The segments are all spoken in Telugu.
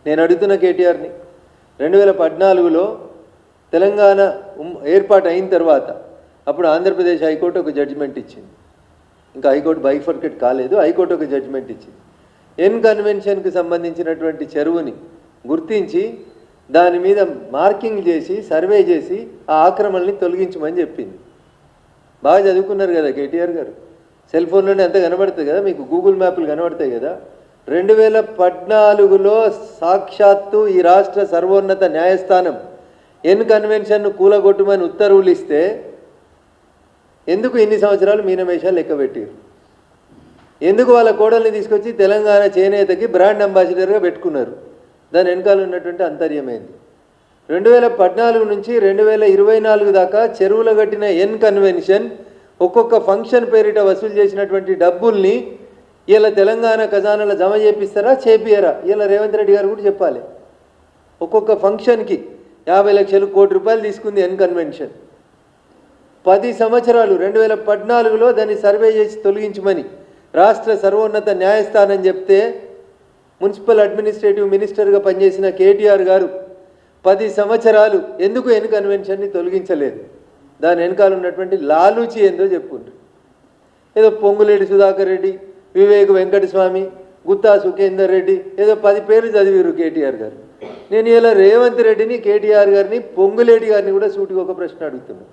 నేను అడుగుతున్న కేటీఆర్ని 2014లో తెలంగాణ ఏర్పాటు అయిన తర్వాత అప్పుడు ఆంధ్రప్రదేశ్ హైకోర్టు ఒక జడ్జిమెంట్ ఇచ్చింది. ఇంకా హైకోర్టు బైఫర్కేట్ కాలేదు, హైకోర్టు ఒక జడ్జిమెంట్ ఇచ్చింది. ఎన్ కన్వెన్షన్కి సంబంధించినటువంటి చెరువుని గుర్తించి దాని మీద మార్కింగ్ చేసి సర్వే చేసి ఆ ఆక్రమణని తొలగించమని చెప్పింది. బాగా చదువుకున్నారు కదా కేటీఆర్ గారు, సెల్ ఫోన్లోనే అంత కనబడుతుంది కదా, మీకు గూగుల్ మ్యాప్లు కనబడతాయి కదా. 2014లో సాక్షాత్తు ఈ రాష్ట్ర సర్వోన్నత న్యాయస్థానం ఎన్ కన్వెన్షన్ను కూలగొట్టమని ఉత్తర్వులు ఇస్తే ఎందుకు ఇన్ని సంవత్సరాలు మీనమేషాలు లెక్కబెట్టారు? ఎందుకు వాళ్ళ కోడల్ని తీసుకొచ్చి తెలంగాణ చేనేతకి బ్రాండ్ అంబాసిడర్గా పెట్టుకున్నారు? దాని వెనకాల ఉన్నటువంటి అంతర్యమైంది. 2014 నుంచి 2024 దాకా చెరువుల కట్టిన ఎన్ కన్వెన్షన్ ఒక్కొక్క ఫంక్షన్ పేరిట వసూలు చేసినటువంటి డబ్బుల్ని ఇలా తెలంగాణ ఖజానాలో జమ చేపిస్తారా చేపియరా? ఇలా రేవంత్ రెడ్డి గారు కూడా చెప్పాలి. ఒక్కొక్క ఫంక్షన్కి 50 లక్షలు కోటి రూపాయలు తీసుకుంది ఎన్ కన్వెన్షన్. 10 సంవత్సరాలు 2014లో దాన్ని సర్వే చేసి తొలగించమని రాష్ట్ర సర్వోన్నత న్యాయస్థానం చెప్తే మున్సిపల్ అడ్మినిస్ట్రేటివ్ మినిస్టర్గా పనిచేసిన కేటీఆర్ గారు 10 సంవత్సరాలు ఎందుకు ఎన్ కన్వెన్షన్ని తొలగించలేదు? దాని వెనకాల ఉన్నటువంటి లాలూచి ఏందో చెప్పుకుంటారు. ఏదో పొంగులేటి సుధాకర్ రెడ్డి, వివేక్ వెంకటస్వామి, గుత్తా సుఖేందర్ రెడ్డి, ఏదో 10 పేర్లు చదివారు కేటీఆర్ గారు. నేను ఇలా రేవంత్ రెడ్డిని, కేటీఆర్ గారిని, పొంగులేటి గారిని కూడా సూటిగా ఒక ప్రశ్న అడుగుతున్నాను.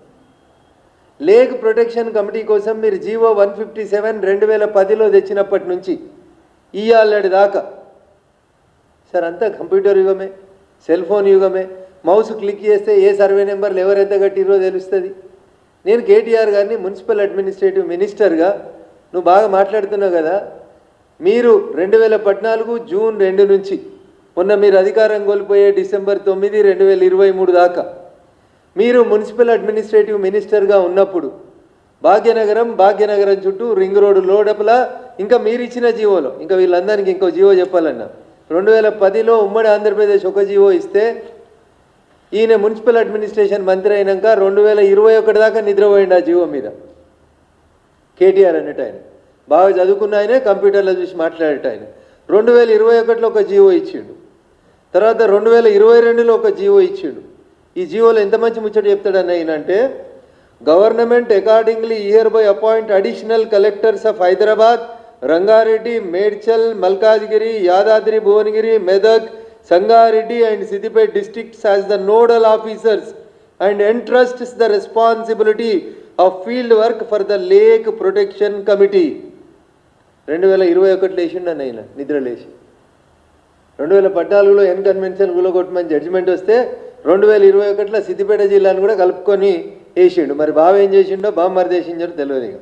లేక్ ప్రొటెక్షన్ కమిటీ కోసం మీరు జీవో 157 2010లో తెచ్చినప్పటి నుంచి ఇయ్యాలటి దాకా సార్ అంతా కంప్యూటర్ యుగమే, సెల్ ఫోన్ యుగమే. మౌస్ క్లిక్ చేస్తే ఏ సర్వే నెంబర్లు ఎవరెంత కట్టిరో తెలుస్తుంది. నేను కేటీఆర్ గారిని మున్సిపల్ అడ్మినిస్ట్రేటివ్ మినిస్టర్గా నువ్వు బాగా మాట్లాడుతున్నావు కదా, మీరు 2014 జూన్ 2 నుంచి మొన్న మీరు అధికారం కోల్పోయే డిసెంబర్ 9, 2023 దాకా మీరు మున్సిపల్ అడ్మినిస్ట్రేటివ్ మినిస్టర్గా ఉన్నప్పుడు భాగ్యనగరం చుట్టూ రింగ్ రోడ్డు లోడపల ఇంకా మీరు ఇచ్చిన జీవోలో, ఇంకా వీళ్ళందరికీ ఇంకో జీవో చెప్పాలన్నా 2010లో ఉమ్మడి ఆంధ్రప్రదేశ్ ఒక జీవో ఇస్తే ఈయన మున్సిపల్ అడ్మినిస్ట్రేషన్ మంత్రి అయినాక 2021 దాకా నిద్రపోయింది ఆ జీవో మీద. కేటీఆర్ అన్నట్టు ఆయన బాగా చదువుకున్న ఆయనే, కంప్యూటర్లో చూసి మాట్లాడేట ఆయన 2021లో ఒక జీవో ఇచ్చిండు, తర్వాత 2022లో ఒక జీవో ఇచ్చిండు. ఈ జీవోలో ఎంత మంచి ముచ్చట చెప్తాడని ఆయన అంటే, government accordingly year by appoint additional collectors of Hyderabad, Rangareddy, Medchal, Malkajgiri, Yadadri Bhuvanagiri, Medak, Sangareddy and Siddipet districts as the nodal officers and entrusts the responsibility of field work for the Lake Protection Committee. 2021 లేచిండు అన్న ఆయన నిద్రలేసి. 2014లో ఎన్ కన్వెన్షన్ కూలగొట్టమని జడ్జిమెంట్ వస్తే 2021లో సిద్దిపేట జిల్లాను కూడా కలుపుకొని వేసిండు. మరి బావ ఏం చేసిండో బావ మరి చేసిండో తెలియదు.